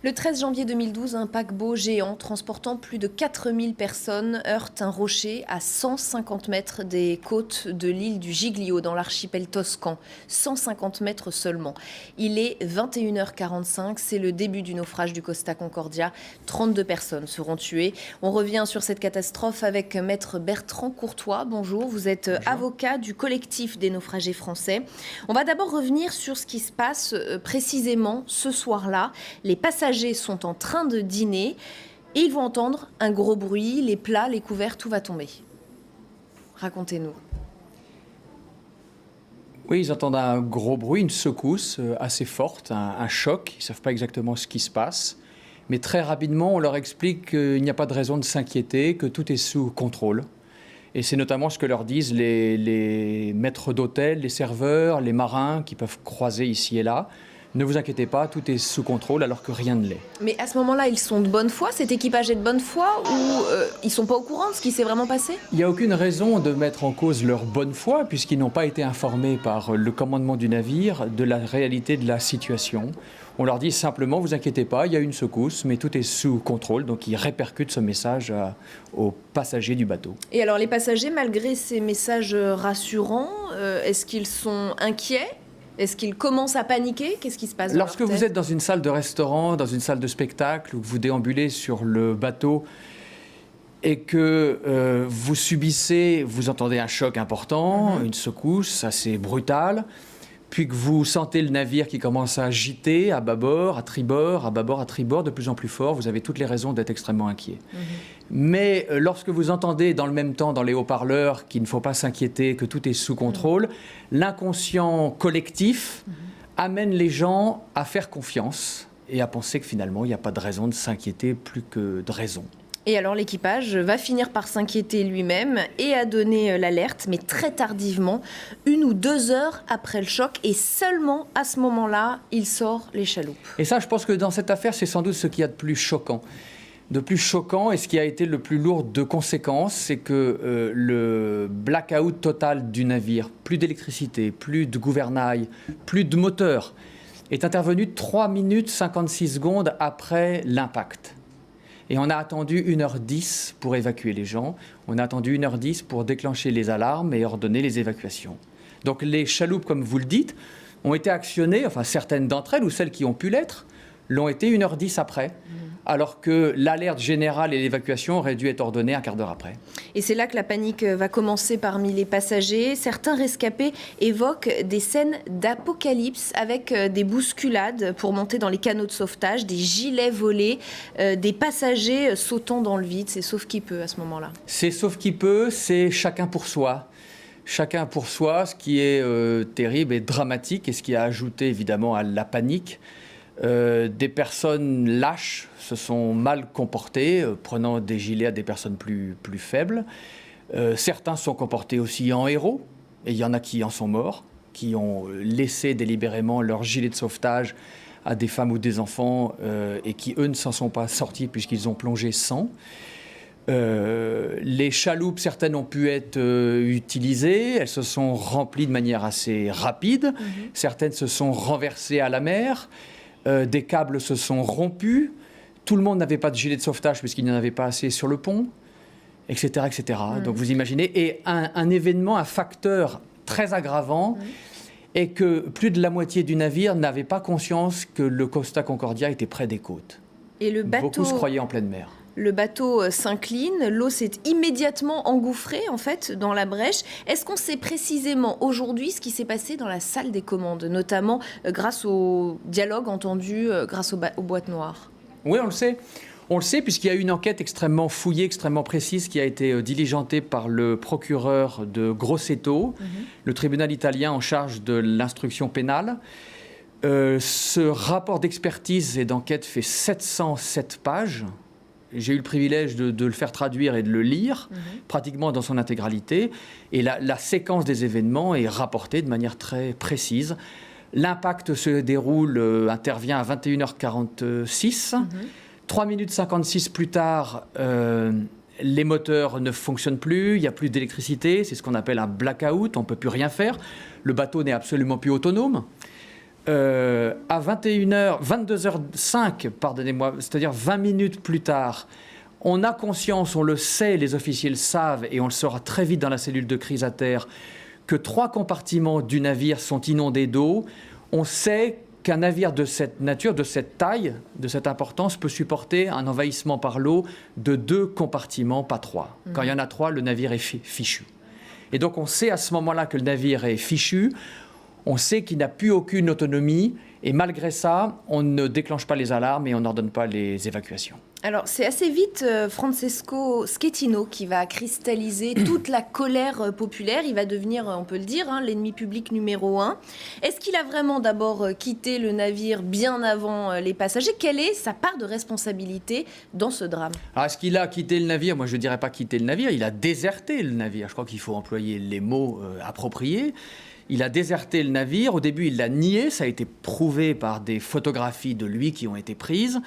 Le 13 janvier 2012, un paquebot géant transportant plus de 4000 personnes heurte un rocher à 150 mètres des côtes de l'île du Giglio dans l'archipel toscan. 150 mètres seulement. Il est 21h45, c'est le début du naufrage du Costa Concordia. 32 personnes seront tuées. On revient sur cette catastrophe avec maître Bertrand Courtois. Bonjour, vous êtes avocat du collectif des naufragés français. On va d'abord revenir sur ce qui se passe précisément ce soir-là. Les passagers sont en train de dîner et ils vont entendre un gros bruit, les plats, les couverts, tout va tomber. Racontez-nous. Oui, ils entendent un gros bruit, une secousse assez forte, un choc. Ils ne savent pas exactement ce qui se passe. Mais très rapidement, on leur explique qu'il n'y a pas de raison de s'inquiéter, que tout est sous contrôle. Et c'est notamment ce que leur disent les maîtres d'hôtel, les serveurs, les marins qui peuvent croiser ici et là. Ne vous inquiétez pas, tout est sous contrôle alors que rien ne l'est. Mais à ce moment-là, ils sont de bonne foi, cet équipage est de bonne foi ou ils ne sont pas au courant de ce qui s'est vraiment passé ? Il n'y a aucune raison de mettre en cause leur bonne foi puisqu'ils n'ont pas été informés par le commandement du navire de la réalité de la situation. On leur dit simplement, vous inquiétez pas, il y a une secousse, mais tout est sous contrôle. Donc ils répercutent ce message aux passagers du bateau. Et alors les passagers, malgré ces messages rassurants, est-ce qu'ils sont inquiets ? Est-ce qu'ils commencent à paniquer ? Qu'est-ce qui se passe dans leur tête ? Lorsque vous êtes dans une salle de restaurant, dans une salle de spectacle, ou que vous déambulez sur le bateau et que vous subissez, vous entendez un choc important, une secousse assez brutale, puis que vous sentez le navire qui commence à agiter à bâbord, à tribord, à bâbord, à tribord, de plus en plus fort, vous avez toutes les raisons d'être extrêmement inquiet. Mais lorsque vous entendez dans le même temps dans les haut-parleurs qu'il ne faut pas s'inquiéter, que tout est sous contrôle, l'inconscient collectif amène les gens à faire confiance et à penser que finalement il n'y a pas de raison de s'inquiéter plus que de raison. Et alors l'équipage va finir par s'inquiéter lui-même et à donner l'alerte, mais très tardivement, 1 ou 2 heures après le choc. Et seulement à ce moment-là, il sort les chaloupes. Et ça, je pense que dans cette affaire, c'est sans doute ce qu'il y a de plus choquant. De plus choquant et ce qui a été le plus lourd de conséquences, c'est que le blackout total du navire, plus d'électricité, plus de gouvernail, plus de moteur, est intervenu 3 minutes 56 secondes après l'impact. Et on a attendu 1h10 pour évacuer les gens. On a attendu 1h10 pour déclencher les alarmes et ordonner les évacuations. Donc les chaloupes, comme vous le dites, ont été actionnées, enfin certaines d'entre elles, ou celles qui ont pu l'être, l'ont été 1h10 après, alors que l'alerte générale et l'évacuation auraient dû être ordonnées un quart d'heure après. Et c'est là que la panique va commencer parmi les passagers. Certains rescapés évoquent des scènes d'apocalypse avec des bousculades pour monter dans les canots de sauvetage, des gilets volés, des passagers sautant dans le vide. C'est sauf qui peut à ce moment-là. C'est sauf qui peut, c'est chacun pour soi. Chacun pour soi, ce qui est terrible et dramatique et ce qui a ajouté évidemment à la panique. Des personnes lâches se sont mal comportées, prenant des gilets à des personnes plus faibles. Certains se sont comportés aussi en héros, et il y en a qui en sont morts, qui ont laissé délibérément leur gilet de sauvetage à des femmes ou des enfants, et qui, eux, ne s'en sont pas sortis puisqu'ils ont plongé sans. Les chaloupes, certaines ont pu être utilisées, elles se sont remplies de manière assez rapide, certaines se sont renversées à la mer. Des câbles se sont rompus, tout le monde n'avait pas de gilet de sauvetage puisqu'il n'y en avait pas assez sur le pont, etc. etc. Donc vous imaginez, et un événement, un facteur très aggravant est que plus de la moitié du navire n'avait pas conscience que le Costa Concordia était près des côtes. Et le bateau... Beaucoup se croyaient en pleine mer. Le bateau s'incline, l'eau s'est immédiatement engouffrée en fait dans la brèche. Est-ce qu'on sait précisément aujourd'hui ce qui s'est passé dans la salle des commandes, notamment grâce au dialogue entendu grâce aux boîtes noires ? Oui, on le sait. On le sait puisqu'il y a eu une enquête extrêmement fouillée, extrêmement précise qui a été diligentée par le procureur de Grosseto, le tribunal italien en charge de l'instruction pénale. Ce rapport d'expertise et d'enquête fait 707 pages. J'ai eu le privilège de le faire traduire et de le lire, pratiquement dans son intégralité. Et la séquence des événements est rapportée de manière très précise. L'impact se déroule, intervient à 21h46. 3 minutes 56 plus tard, les moteurs ne fonctionnent plus, il n'y a plus d'électricité. C'est ce qu'on appelle un blackout, on ne peut plus rien faire. Le bateau n'est absolument plus autonome. À 22h05, pardonnez-moi, c'est-à-dire 20 minutes plus tard, on a conscience, on le sait, les officiers le savent, et on le saura très vite dans la cellule de crise à terre, que 3 compartiments du navire sont inondés d'eau. On sait qu'un navire de cette nature, de cette taille, de cette importance, peut supporter un envahissement par l'eau de 2 compartiments, pas 3. Quand il y en a 3, le navire est fichu. Et donc on sait à ce moment-là que le navire est fichu, on sait qu'il n'a plus aucune autonomie, et malgré ça, on ne déclenche pas les alarmes et on n'ordonne pas les évacuations. Alors, c'est assez vite Francesco Schettino qui va cristalliser toute la colère populaire. Il va devenir, on peut le dire, l'ennemi public numéro 1. Est-ce qu'il a vraiment d'abord quitté le navire bien avant les passagers? Quelle est sa part de responsabilité dans ce drame? Alors, est-ce qu'il a quitté le navire? Moi, je ne dirais pas quitté le navire. Il a déserté le navire. Je crois qu'il faut employer les mots appropriés. Il a déserté le navire. Au début, il l'a nié. Ça a été prouvé par des photographies de lui qui ont été prises.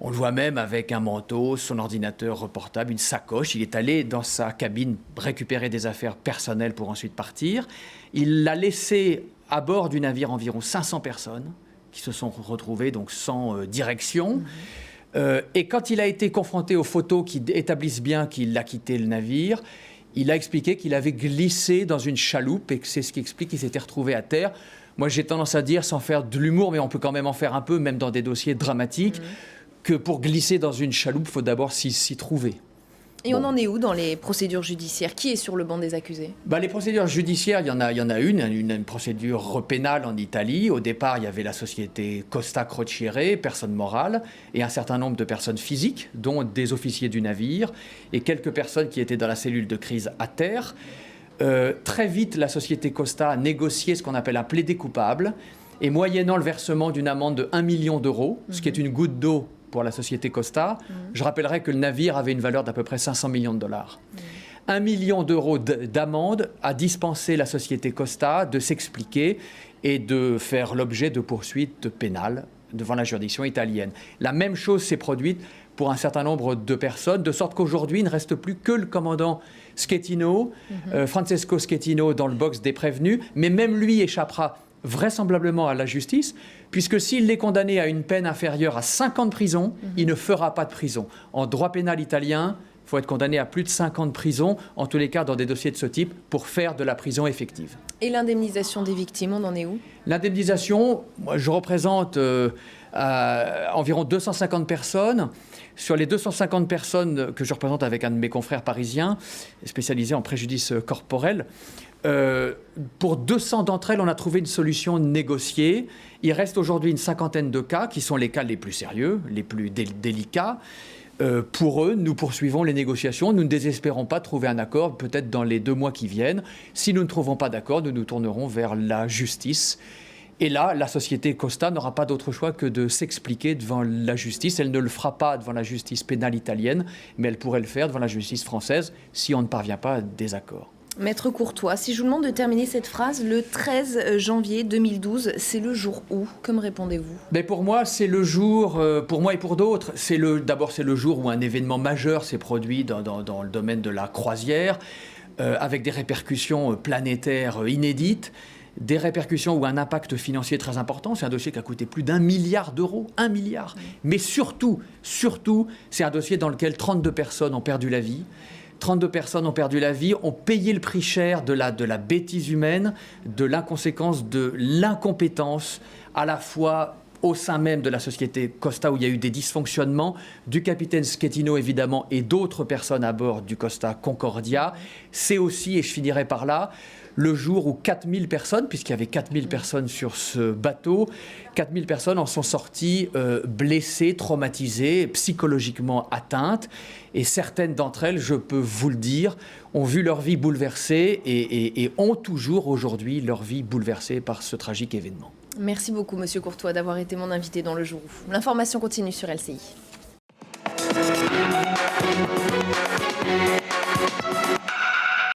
On le voit même avec un manteau, son ordinateur portable, une sacoche. Il est allé dans sa cabine récupérer des affaires personnelles pour ensuite partir. Il l'a laissé à bord du navire environ 500 personnes qui se sont retrouvées donc sans direction. Et quand il a été confronté aux photos qui établissent bien qu'il a quitté le navire, il a expliqué qu'il avait glissé dans une chaloupe et que c'est ce qui explique qu'il s'était retrouvé à terre. Moi, j'ai tendance à dire, sans faire de l'humour, mais on peut quand même en faire un peu, même dans des dossiers dramatiques, que pour glisser dans une chaloupe, il faut d'abord s'y trouver. Et on en est où dans les procédures judiciaires? Qui est sur le banc des accusés? Les procédures judiciaires, il y en a une procédure pénale en Italie. Au départ, il y avait la société Costa Crociere, personne morale, et un certain nombre de personnes physiques, dont des officiers du navire, et quelques personnes qui étaient dans la cellule de crise à terre. Très vite, la société Costa a négocié ce qu'on appelle un plaidé coupable, et moyennant le versement d'une amende de 1 million d'euros, ce qui est une goutte d'eau pour la société Costa, je rappellerai que le navire avait une valeur d'à peu près 500 millions de dollars. 1 million d'euros d'amende a dispensé la société Costa de s'expliquer et de faire l'objet de poursuites pénales devant la juridiction italienne. La même chose s'est produite pour un certain nombre de personnes, de sorte qu'aujourd'hui, il ne reste plus que le commandant Schettino, Francesco Schettino, dans le box des prévenus, mais même lui échappera vraisemblablement à la justice, puisque s'il est condamné à une peine inférieure à 5 ans de prison, il ne fera pas de prison. En droit pénal italien, il faut être condamné à plus de 5 ans de prison, en tous les cas dans des dossiers de ce type, pour faire de la prison effective. Et l'indemnisation des victimes, on en est où? L'indemnisation, moi je représente environ 250 personnes. Sur les 250 personnes que je représente avec un de mes confrères parisiens, spécialisé en préjudice corporel, pour 200 d'entre elles, on a trouvé une solution négociée. Il reste aujourd'hui une 50aine de cas qui sont les cas les plus sérieux, les plus délicats. Pour eux, nous poursuivons les négociations. Nous ne désespérons pas de trouver un accord, peut-être dans les 2 mois qui viennent. Si nous ne trouvons pas d'accord, nous nous tournerons vers la justice. Et là, la société Costa n'aura pas d'autre choix que de s'expliquer devant la justice. Elle ne le fera pas devant la justice pénale italienne, mais elle pourrait le faire devant la justice française si on ne parvient pas à des accords. Maître Courtois, si je vous demande de terminer cette phrase, le 13 janvier 2012, c'est le jour où? Que me répondez-vous? Mais pour moi, c'est le jour, pour moi et pour d'autres, d'abord c'est le jour où un événement majeur s'est produit dans le domaine de la croisière, avec des répercussions planétaires inédites, des répercussions ou un impact financier très important. C'est un dossier qui a coûté plus d'1 milliard d'euros, 1 milliard. Mais surtout, c'est un dossier dans lequel 32 personnes ont perdu la vie. 32 personnes ont perdu la vie, ont payé le prix cher de la bêtise humaine, de l'inconséquence, de l'incompétence, à la fois au sein même de la société Costa où il y a eu des dysfonctionnements, du capitaine Schettino évidemment et d'autres personnes à bord du Costa Concordia. C'est aussi, et je finirai par là, le jour où 4000 personnes, puisqu'il y avait 4000 personnes sur ce bateau, 4000 personnes en sont sorties blessées, traumatisées, psychologiquement atteintes. Et certaines d'entre elles, je peux vous le dire, ont vu leur vie bouleversée et ont toujours aujourd'hui leur vie bouleversée par ce tragique événement. Merci beaucoup, Monsieur Courtois, d'avoir été mon invité dans Le Jour où. L'information continue sur LCI.